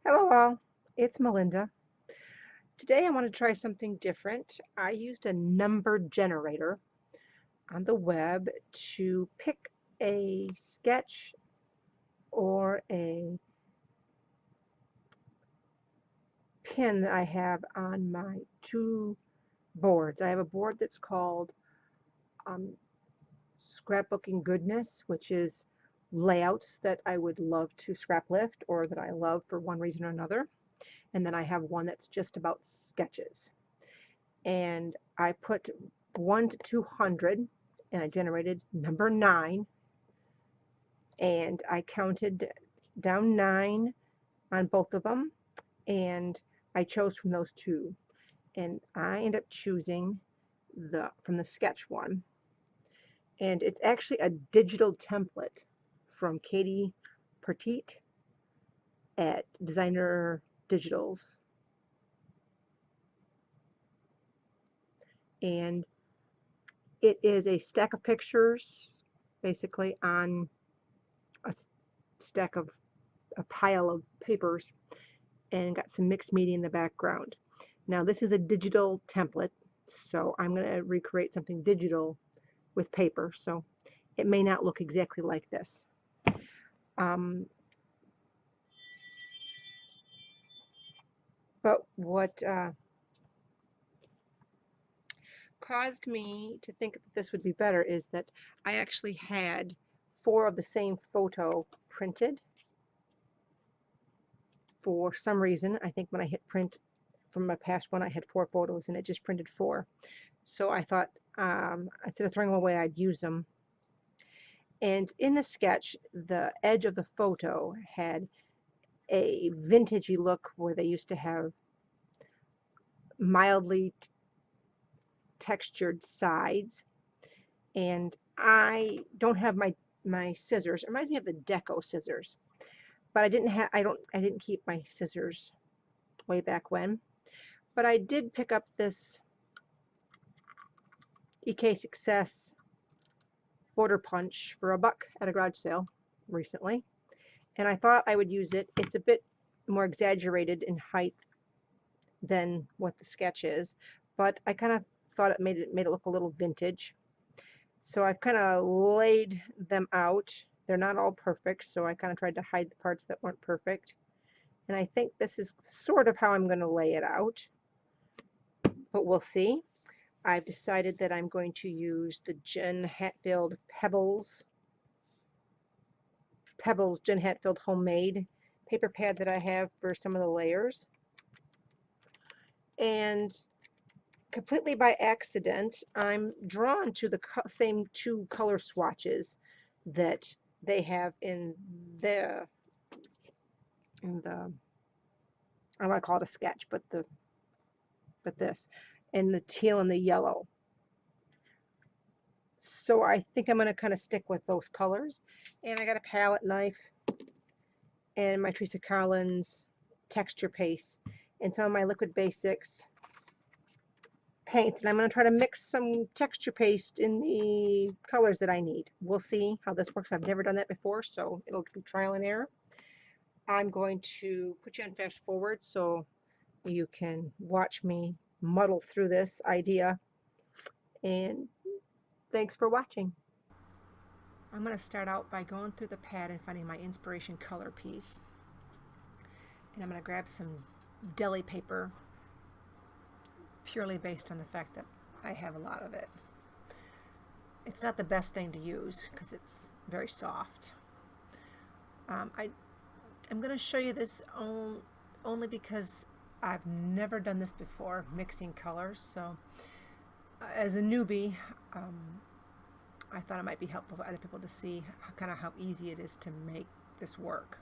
Hello all, it's Melinda. Today I want to try something different. I used a number generator on the web to pick a sketch or a pin that I have on my two boards. I have a board that's called um, Scrapbooking Goodness, which is layouts that I would love to scrap lift or that I love for one reason or another. And then I have one that's just about sketches. And I put 1 to 200 and I generated number 9, and I counted down 9 on both of them, and I chose from those two, and I ended up choosing the from the sketch one, and it's actually a digital template from Katie Petite at Designer Digitals, and it is a stack of pictures basically on a stack of a pile of papers, and got some mixed media in the background. Now this is a digital template, so I'm going to recreate something digital with paper, so it may not look exactly like this. Um, but what caused me to think that this would be better is that I actually had 4 of the same photo printed. For some reason, I think when I hit print from my past one, I had 4 photos and it just printed 4. So I thought instead of throwing them away, I'd use them. And in the sketch, the edge of the photo had a vintagey look where they used to have mildly textured sides. And I don't have my scissors. It reminds me of the Deco scissors, but I didn't keep my scissors way back when. But I did pick up this EK Success border punch for $1 at a garage sale recently, and I thought I would use it. It's a bit more exaggerated in height than what the sketch is, but I kind of thought it made it look a little vintage. So I've kind of laid them out. They're not all perfect, so I kind of tried to hide the parts that weren't perfect. And I think this is sort of how I'm going to lay it out, but we'll see. I've decided that I'm going to use the Jen Hatfield Pebbles Jen Hatfield homemade paper pad that I have for some of the layers. And completely by accident, I'm drawn to the same 2 color swatches that they have in the I want to call it a sketch, but this, in the teal and the yellow. So I think I'm going to kind of stick with those colors. And I got a palette knife and my Teresa Collins texture paste and some of my Liquid Basics paints, and I'm going to try to mix some texture paste in the colors that I need. We'll see how this works. I've never done that before, so it'll be trial and error. I'm going to put you on fast forward so you can watch me muddle through this idea, and thanks for watching. I'm going to start out by going through the pad and finding my inspiration color piece, and I'm going to grab some deli paper purely based on the fact that I have a lot of it. It's not the best thing to use because it's very soft. I'm going to show you this only because I've never done this before, mixing colors. So as a newbie, I thought it might be helpful for other people to see how easy it is to make this work.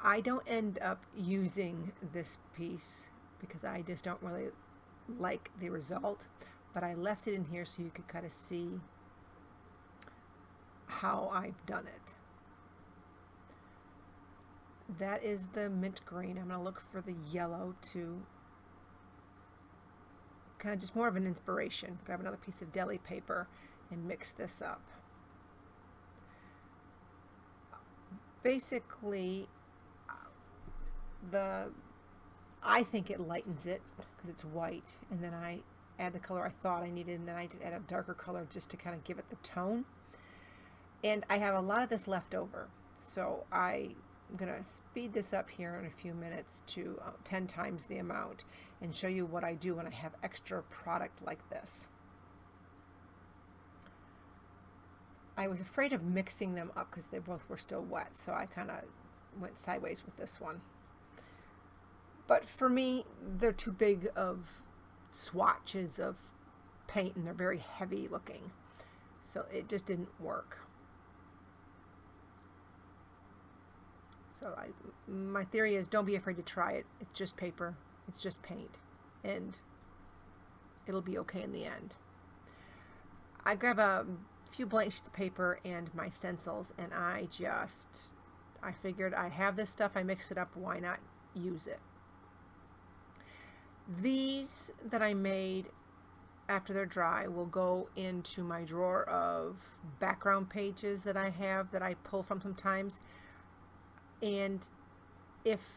I don't end up using this piece because I just don't really like the result, but I left it in here so you could kind of see how I've done it. That is the mint green. I'm going to look for the yellow to kind of just more of an inspiration. Grab another piece of deli paper and mix this up. Basically, I think it lightens it because it's white, and then I add the color I thought I needed, and then I just add a darker color just to kind of give it the tone. And I have a lot of this left over, so I'm going to speed this up here in a few minutes to 10 times the amount and show you what I do when I have extra product like this. I was afraid of mixing them up because they both were still wet, so I kind of went sideways with this one. But for me, they're too big of swatches of paint, and they're very heavy looking, so it just didn't work. So my theory is, don't be afraid to try it. It's just paper, it's just paint, and it'll be okay in the end. I grab a few blank sheets of paper and my stencils, and I figured I have this stuff, I mixed it up, why not use it? These that I made after they're dry will go into my drawer of background pages that I have that I pull from sometimes. And if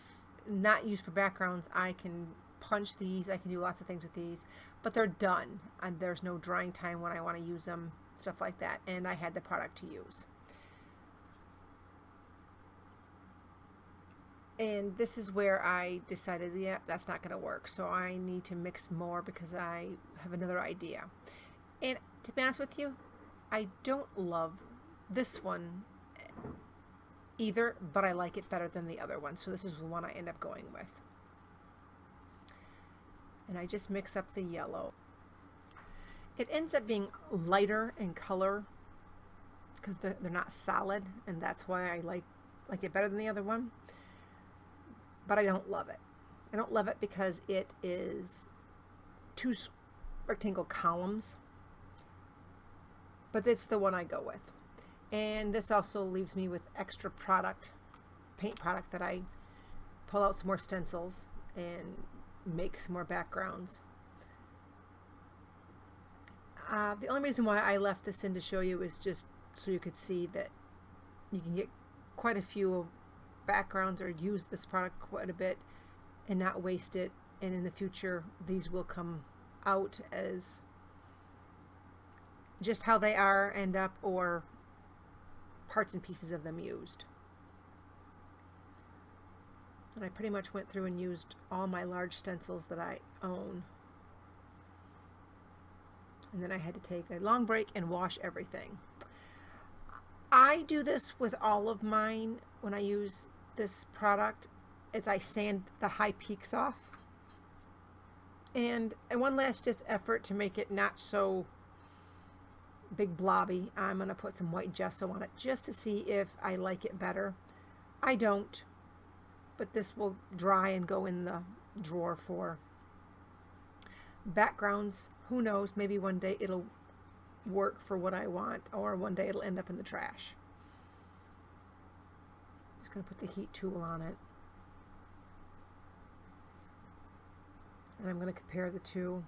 not used for backgrounds, I can punch these, I can do lots of things with these, but they're done and there's no drying time when I want to use them, stuff like that, and I had the product to use. And this is where I decided, yeah, that's not going to work, so I need to mix more because I have another idea. And to be honest with you, I don't love this one either, but I like it better than the other one, so this is the one I end up going with. And I just mix up the yellow. It ends up being lighter in color because they're not solid, and that's why I like it better than the other one. But I don't love it. I don't love it because it is 2 rectangle columns, but it's the one I go with. And this also leaves me with extra product, paint product, that I pull out some more stencils and make some more backgrounds. The only reason why I left this in to show you is just so you could see that you can get quite a few backgrounds or use this product quite a bit and not waste it. And in the future, these will come out as just how they end up, or parts and pieces of them used. And I pretty much went through and used all my large stencils that I own. And then I had to take a long break and wash everything. I do this with all of mine when I use this product, as I sand the high peaks off. And one last just effort to make it not so big blobby, I'm going to put some white gesso on it just to see if I like it better. I don't, but this will dry and go in the drawer for backgrounds. Who knows, maybe one day it'll work for what I want, or one day it'll end up in the trash. Just going to put the heat tool on it, and I'm going to compare the two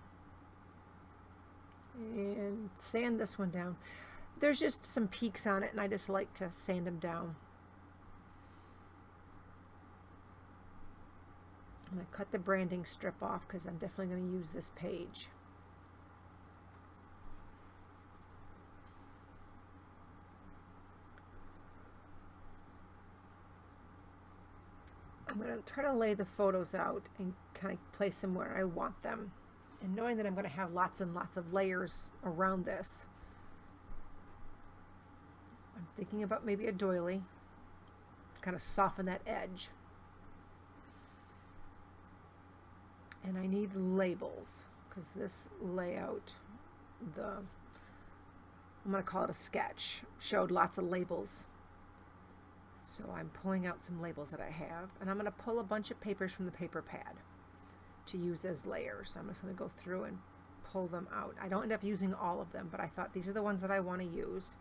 and sand this one down. There's just some peaks on it, and I just like to sand them down. I'm going to cut the branding strip off because I'm definitely going to use this page. I'm going to try to lay the photos out and kind of place them where I want them. And knowing that I'm going to have lots and lots of layers around this, I'm thinking about maybe a doily to kind of soften that edge. And I need labels because this layout, I'm going to call it a sketch, showed lots of labels. So I'm pulling out some labels that I have, and I'm going to pull a bunch of papers from the paper pad to use as layers. So I'm just going to go through and pull them out. I don't end up using all of them, but I thought these are the ones that I want to use.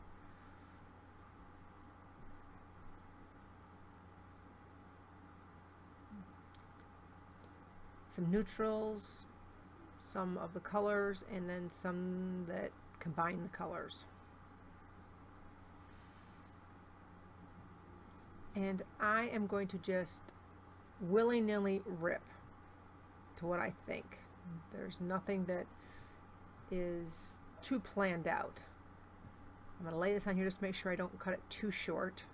Some neutrals, some of the colors, and then some that combine the colors. And I am going to just willy-nilly rip to what I think. There's nothing that is too planned out. I'm going to lay this on here just to make sure I don't cut it too short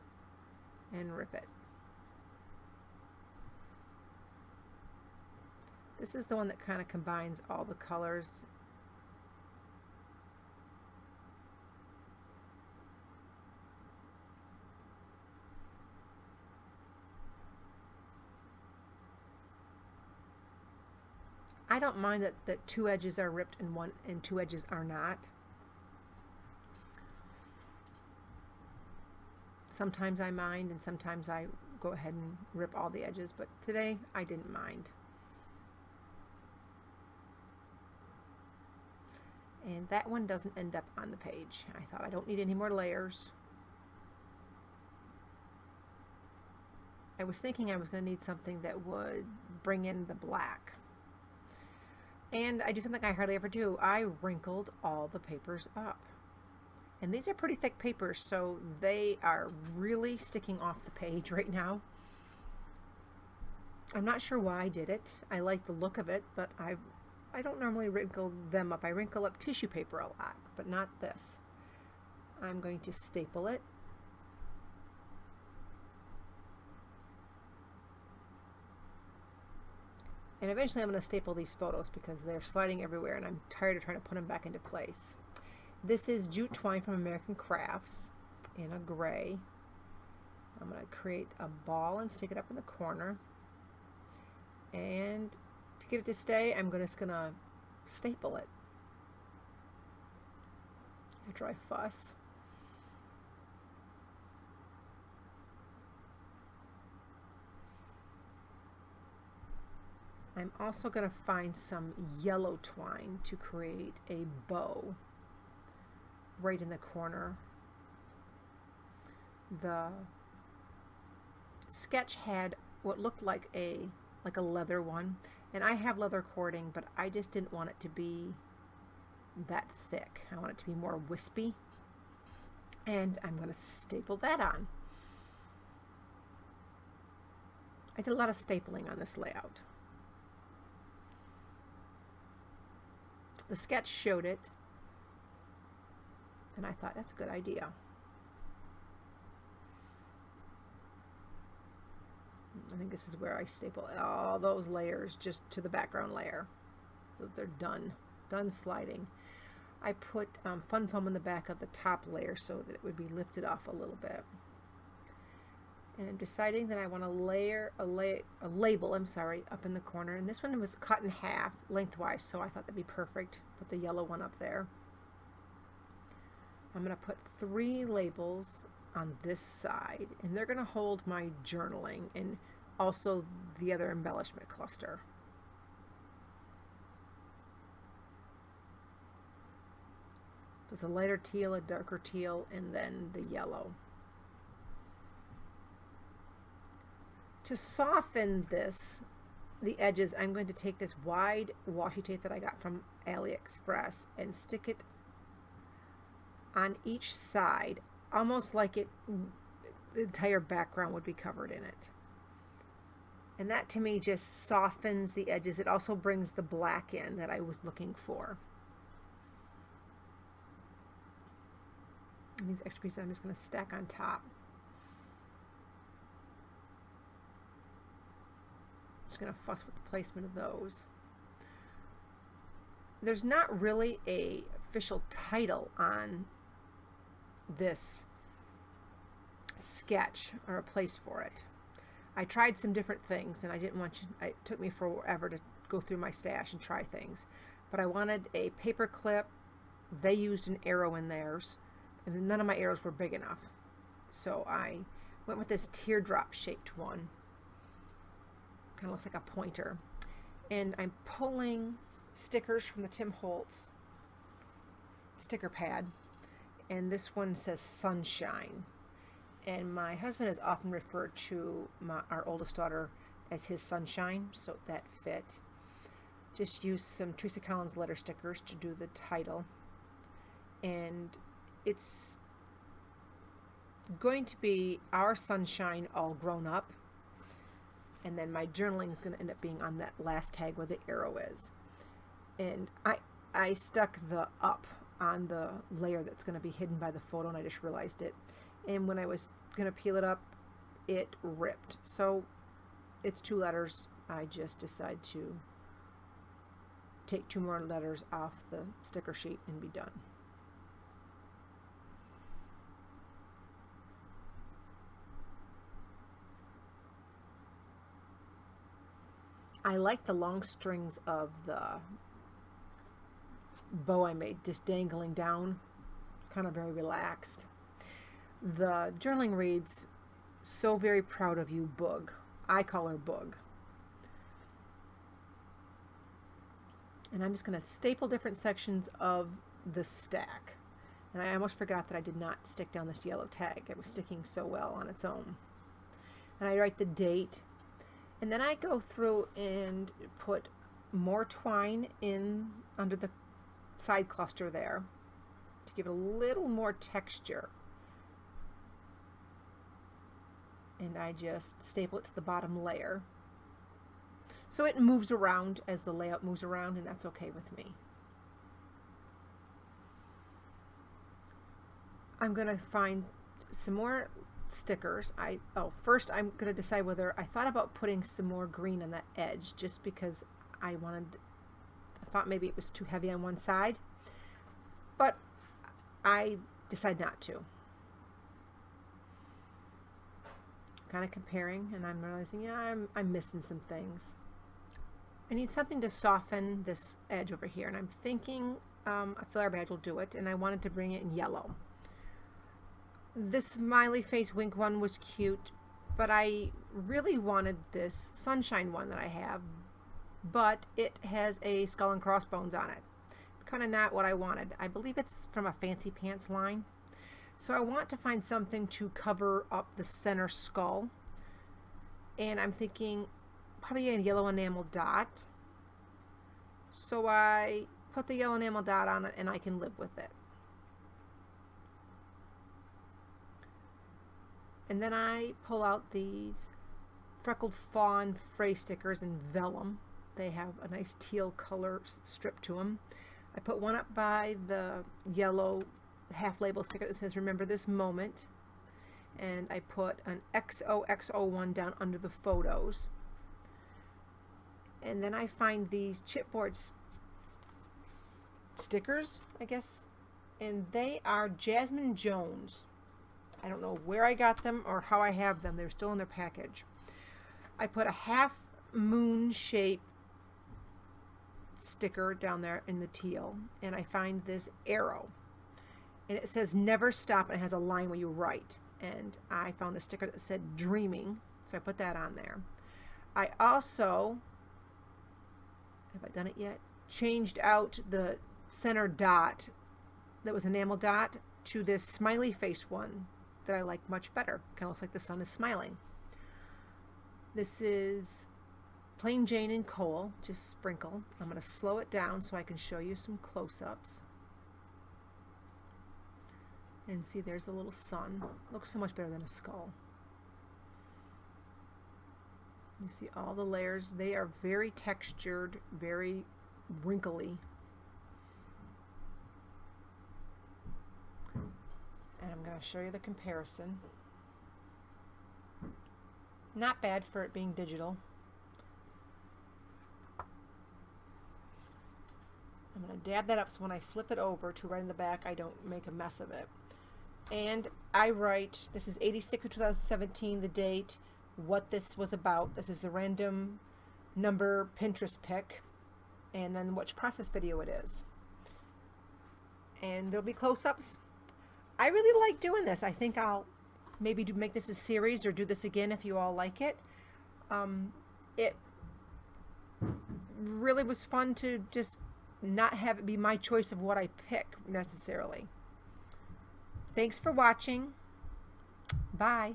and rip it. This is the one that kind of combines all the colors. I don't mind that two edges are ripped and two edges are not. Sometimes I mind and sometimes I go ahead and rip all the edges, but today I didn't mind. And that one doesn't end up on the page. I thought I don't need any more layers. I was thinking I was going to need something that would bring in the black. And I do something I hardly ever do. I wrinkled all the papers up. And these are pretty thick papers, so they are really sticking off the page right now. I'm not sure why I did it. I like the look of it, but I don't normally wrinkle them up. I wrinkle up tissue paper a lot, but not this. I'm going to staple it. And eventually I'm going to staple these photos because they're sliding everywhere and I'm tired of trying to put them back into place. This is jute twine from American Crafts in a gray. I'm going to create a ball and stick it up in the corner. And to get it to stay, I'm just going to staple it after I fuss. I'm also going to find some yellow twine to create a bow right in the corner. The sketch had what looked like a leather one, and I have leather cording, but I just didn't want it to be that thick. I want it to be more wispy, and I'm going to staple that on. I did a lot of stapling on this layout. The sketch showed it, and I thought that's a good idea. I think this is where I staple all those layers just to the background layer so that they're done sliding. I put fun foam in the back of the top layer so that it would be lifted off a little bit. And I'm deciding that I want to layer a label, up in the corner. And this one was cut in half lengthwise, so I thought that'd be perfect. Put the yellow one up there. I'm going to put 3 labels on this side, and they're going to hold my journaling and also the other embellishment cluster. So it's a lighter teal, a darker teal, and then the yellow. To soften the edges, I'm going to take this wide washi tape that I got from AliExpress and stick it on each side, almost like the entire background would be covered in it. And that to me just softens the edges. It also brings the black in that I was looking for. And these extra pieces I'm just going to stack on top. Just going to fuss with the placement of those. There's not really a official title on this sketch or a place for it. I tried some different things, and I didn't want you, it took me forever to go through my stash and try things, but I wanted a paper clip. They used an arrow in theirs, and none of my arrows were big enough, so I went with this teardrop shaped one. Kind of looks like a pointer, and I'm pulling stickers from the Tim Holtz sticker pad, and this one says sunshine, and my husband has often referred to our oldest daughter as his sunshine, so that fit. Just use some Teresa Collins letter stickers to do the title, and it's going to be our sunshine all grown up. and then my journaling is going to end up being on that last tag where the arrow is. And I stuck the up on the layer that's going to be hidden by the photo, and I just realized it. And when I was going to peel it up, it ripped. So it's 2 letters. I just decide to take 2 more letters off the sticker sheet and be done. I like the long strings of the bow I made, just dangling down, kind of very relaxed. The journaling reads, "So very proud of you, Boog." I call her Boog. And I'm just going to staple different sections of the stack. And I almost forgot that I did not stick down this yellow tag. It was sticking so well on its own. And I write the date. And then I go through and put more twine in under the side cluster there to give it a little more texture. And I just staple it to the bottom layer. So it moves around as the layout moves around, and that's okay with me. I'm going to find some more stickers. First I'm going to decide whether I thought about putting some more green on that edge, just because I thought maybe it was too heavy on one side, but I decided not to. Kind of comparing, and I'm realizing, yeah, I'm missing some things. I need something to soften this edge over here, and I'm thinking a flare badge will do it, and I wanted to bring it in yellow. This smiley face wink one was cute, but I really wanted this sunshine one that I have, but it has a skull and crossbones on it. Kind of not what I wanted. I believe it's from a Fancy Pants line. So I want to find something to cover up the center skull. And I'm thinking probably a yellow enamel dot. So I put the yellow enamel dot on it, and I can live with it. And then I pull out these Freckled Fawn phrase stickers in vellum. They have a nice teal color strip to them. I put one up by the yellow half label sticker that says "Remember this moment," and I put an XOXO one down under the photos. And then I find these chipboard stickers, I guess, and they are Jasmine Jones. I don't know where I got them or how I have them. They're still in their package. I put a half moon shape sticker down there in the teal, and I find this arrow, and it says "Never stop," and it has a line where you write, and I found a sticker that said "Dreaming," so I put that on there. I also, have I done it yet? Changed out the center dot that was enamel dot to this smiley face one that I like much better. Kind of looks like the sun is smiling. This is Plain Jane and Coal, just sprinkle. I'm going to slow it down so I can show you some close-ups. And see, there's a little sun. Looks so much better than a skull. You see all the layers. They are very textured, very wrinkly. And I'm going to show you the comparison. Not bad for it being digital. I'm going to dab that up so when I flip it over to right in the back, I don't make a mess of it. And I write, this is 86 of 2017, the date, what this was about. This is the random number Pinterest pick, and then which process video it is. And there'll be close-ups. I really like doing this. I think I'll maybe make this a series or do this again if you all like it. It really was fun to just not have it be my choice of what I pick necessarily. Thanks for watching. Bye.